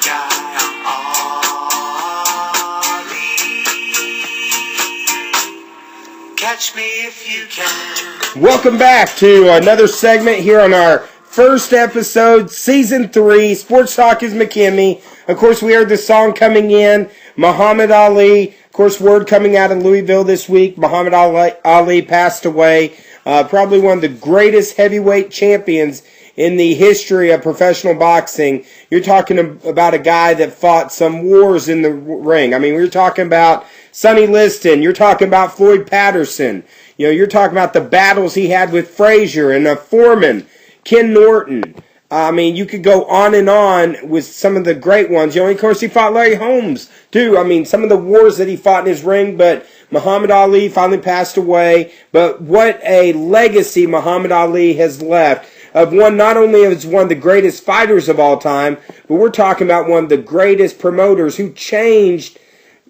guy, Ollie. Catch me if you can. Welcome back to another segment here on our first episode, Season 3, Sports Talk is McKinney. Of course, we heard the song coming in, Muhammad Ali. Of course, word coming out of Louisville this week, Muhammad Ali passed away. Probably one of the greatest heavyweight champions in the history of professional boxing. You're talking about a guy that fought some wars in the ring. I mean, we're talking about Sonny Liston. You're talking about Floyd Patterson. You know, you're talking about the battles he had with Frazier and Foreman, Ken Norton. I mean, you could go on with some of the great ones. You know, of course, he fought Larry Holmes, too. I mean, some of the wars that he fought in his ring, but Muhammad Ali finally passed away. But what a legacy Muhammad Ali has left of one, not only as one of the greatest fighters of all time, but we're talking about one of the greatest promoters who changed,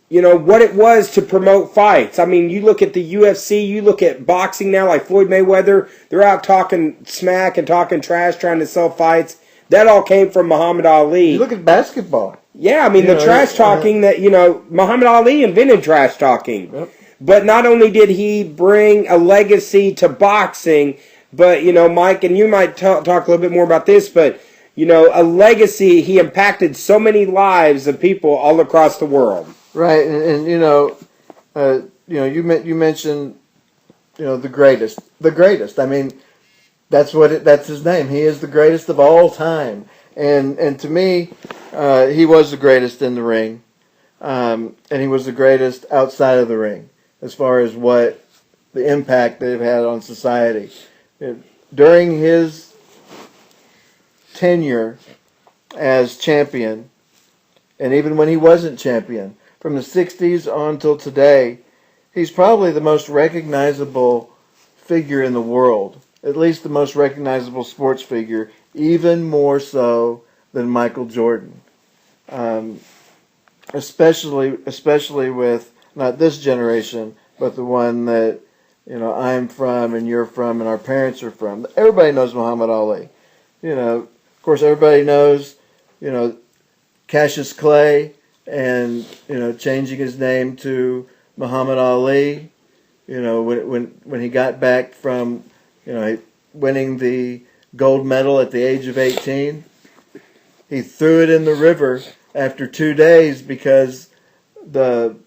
you know, what it was to promote fights. I mean, you look at the UFC, you look at boxing now, like Floyd Mayweather, they're out talking smack and talking trash, trying to sell fights. That all came from Muhammad Ali. You look at basketball. Yeah, I mean, the trash talking that, you know, Muhammad Ali invented trash talking. Yep. But not only did he bring a legacy to boxing, but, you know, Mike, and you might talk a little bit more about this, but, you know, a legacy, he impacted so many lives of people all across the world. Right, and you know, you mentioned, you know, the greatest. I mean, that's his name. He is the greatest of all time, and to me, he was the greatest in the ring, and he was the greatest outside of the ring as far as what the impact they've had on society. During his tenure as champion, and even when he wasn't champion, from the 60s on till today, he's probably the most recognizable figure in the world. At least the most recognizable sports figure, even more so than Michael Jordan. Especially with not this generation, but the one that, you know, I'm from and you're from and our parents are from. Everybody knows Muhammad Ali. You know, of course, everybody knows, you know, Cassius Clay, and, you know, changing his name to Muhammad Ali, you know, when he got back from, you know, winning the gold medal at the age of 18, he threw it in the river after 2 days because the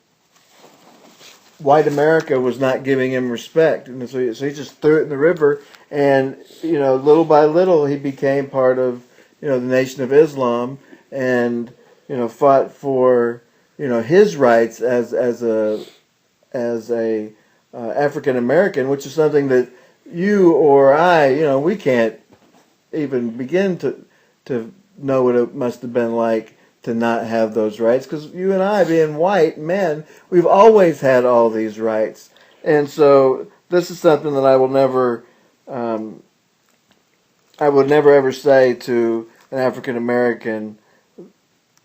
white America was not giving him respect. And so he just threw it in the river, and, you know, little by little he became part of, you know, the Nation of Islam, and, you know, fought for, you know, his rights as a African American, which is something that you or I, you know, we can't even begin to know what it must have been like to not have those rights, because you and I, being white men, we've always had all these rights, and so this is something that I will never ever say to an African American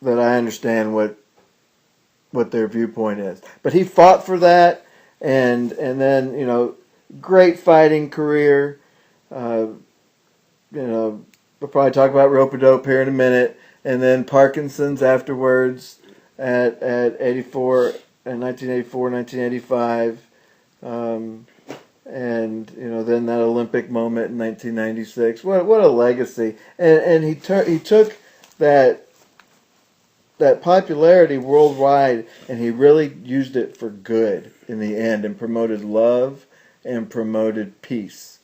that I understand what their viewpoint is. But he fought for that, and then, you know, great fighting career. You know, we'll probably talk about rope-a-dope here in a minute, and then Parkinson's afterwards at 1984, 1985, and, you know, then that Olympic moment in 1996. What a legacy! And he took that popularity worldwide, and he really used it for good in the end, and promoted love and promoted peace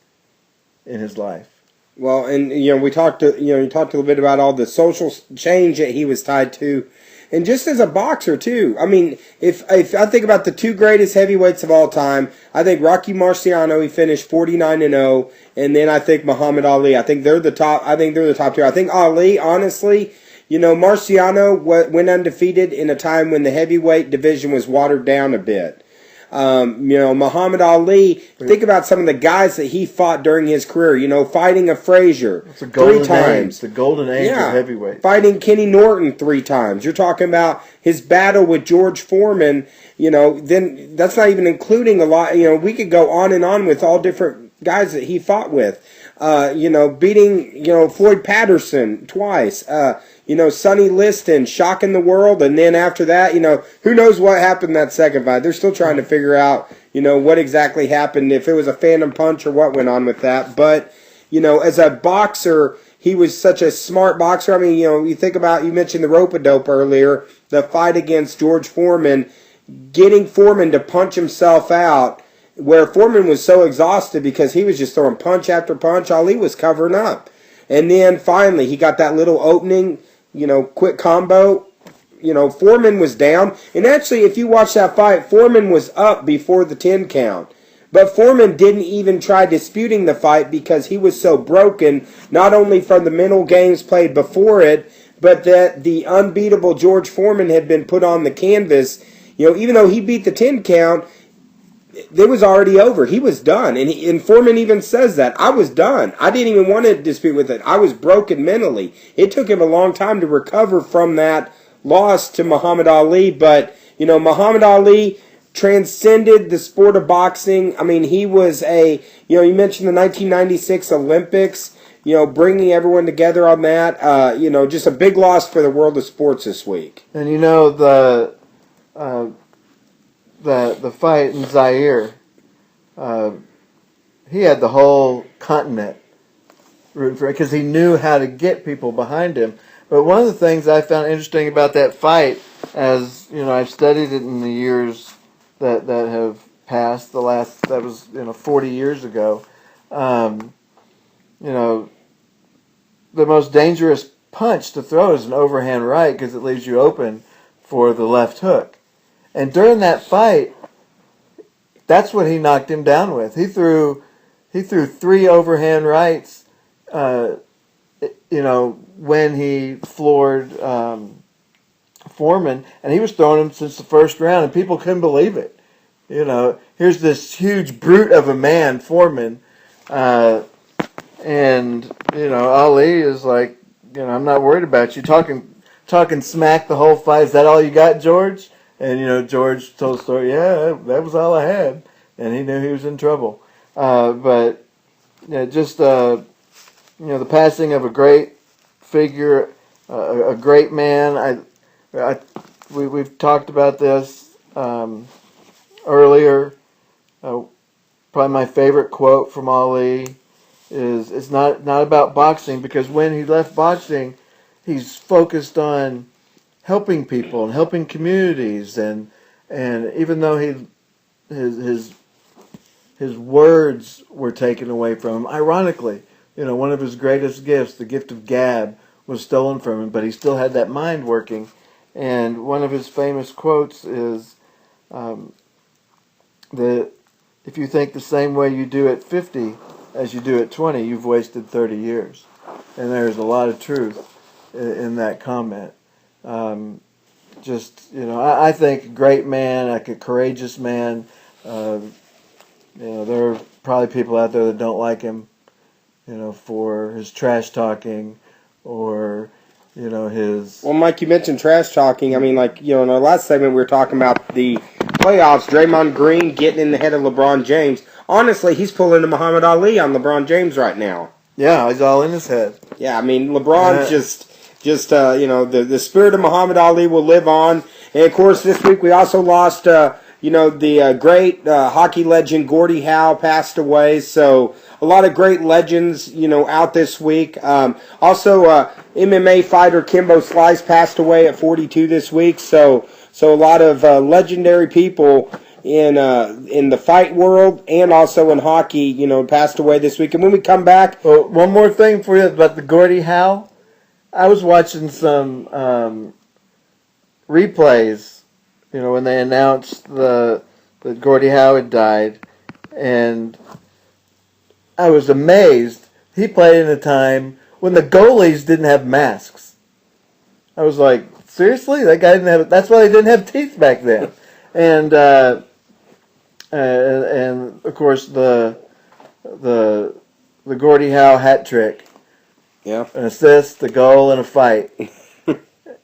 in his life. Well, and, you know, you talked a little bit about all the social change that he was tied to, and just as a boxer too. I mean, if I think about the two greatest heavyweights of all time, I think Rocky Marciano, he finished 49-0, and then I think Muhammad Ali. I think they're the top. I think they're the top two. I think Ali, honestly. You know, Marciano went undefeated in a time when the heavyweight division was watered down a bit. You know, Muhammad Ali, think about some of the guys that he fought during his career. You know, fighting a Frazier 3 times. The golden age of heavyweight. Fighting Kenny Norton 3 times. You're talking about his battle with George Foreman. You know, then that's not even including a lot. You know, we could go on and on with all different guys that he fought with. beating, Floyd Patterson twice. Sonny Liston shocking the world, and then after that, who knows what happened that second fight? They're still trying to figure out, what exactly happened, if it was a phantom punch or what went on with that. But, as a boxer, he was such a smart boxer. I mean, you think about, you mentioned the rope-a-dope earlier, the fight against George Foreman, getting Foreman to punch himself out, where Foreman was so exhausted because he was just throwing punch after punch. Ali was covering up. And then finally, he got that little opening, quick combo. Foreman was down. And actually, if you watch that fight, Foreman was up before the 10 count. But Foreman didn't even try disputing the fight because he was so broken, not only from the mental games played before it, but that the unbeatable George Foreman had been put on the canvas. Even though he beat the 10 count, it was already over. He was done. And Foreman even says that. I was done. I didn't even want to dispute with it. I was broken mentally. It took him a long time to recover from that loss to Muhammad Ali. But, Muhammad Ali transcended the sport of boxing. I mean, he was you mentioned the 1996 Olympics, bringing everyone together on that. Just a big loss for the world of sports this week. And the fight in Zaire, he had the whole continent rooting for it because he knew how to get people behind him. But one of the things I found interesting about that fight, as I've studied it in the years that have passed, that was 40 years ago. The most dangerous punch to throw is an overhand right because it leaves you open for the left hook. And during that fight, that's what he knocked him down with. He threw 3 overhand rights, when he floored Foreman, and he was throwing them since the first round, and people couldn't believe it. Here's this huge brute of a man, Foreman, and Ali is like, I'm not worried about you talking smack the whole fight. Is that all you got, George? And, George told the story, yeah, that was all I had. And he knew he was in trouble. The passing of a great figure, a great man. We've talked about this earlier. Probably my favorite quote from Ali is, it's not about boxing, because when he left boxing, he's focused on helping people and helping communities, and even though his words were taken away from him, ironically, one of his greatest gifts, the gift of gab, was stolen from him, but he still had that mind working. And one of his famous quotes is that if you think the same way you do at 50 as you do at 20, you've wasted 30 years. And there's a lot of truth in that comment. I think a great man, like a courageous man. There are probably people out there that don't like him, for his trash talking or, his... Well, Mike, you mentioned trash talking. I mean, in our last segment, we were talking about the playoffs, Draymond Green getting in the head of LeBron James. Honestly, he's pulling a Muhammad Ali on LeBron James right now. Yeah, he's all in his head. Yeah, I mean, LeBron's the spirit of Muhammad Ali will live on. And, of course, this week we also lost, the great hockey legend Gordie Howe passed away. So a lot of great legends, out this week. Also, MMA fighter Kimbo Slice passed away at 42 this week. So a lot of legendary people in the fight world and also in hockey, passed away this week. And when we come back... Well, one more thing for you about the Gordie Howe. I was watching some replays, when they announced that Gordie Howe had died, and I was amazed. He played in a time when the goalies didn't have masks. I was like, seriously? That guy didn't have... That's why they didn't have teeth back then. And of course, the Gordie Howe hat trick. Yeah, an assist, a goal, and a fight.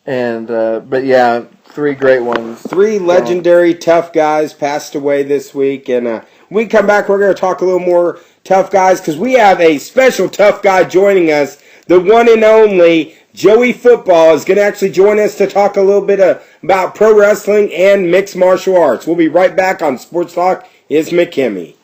And but yeah, three great ones. Three legendary tough guys passed away this week. And when we come back, we're going to talk a little more tough guys because we have a special tough guy joining us. The one and only Joey Football is going to actually join us to talk a little bit about pro wrestling and mixed martial arts. We'll be right back on Sports Talk is McKimmie.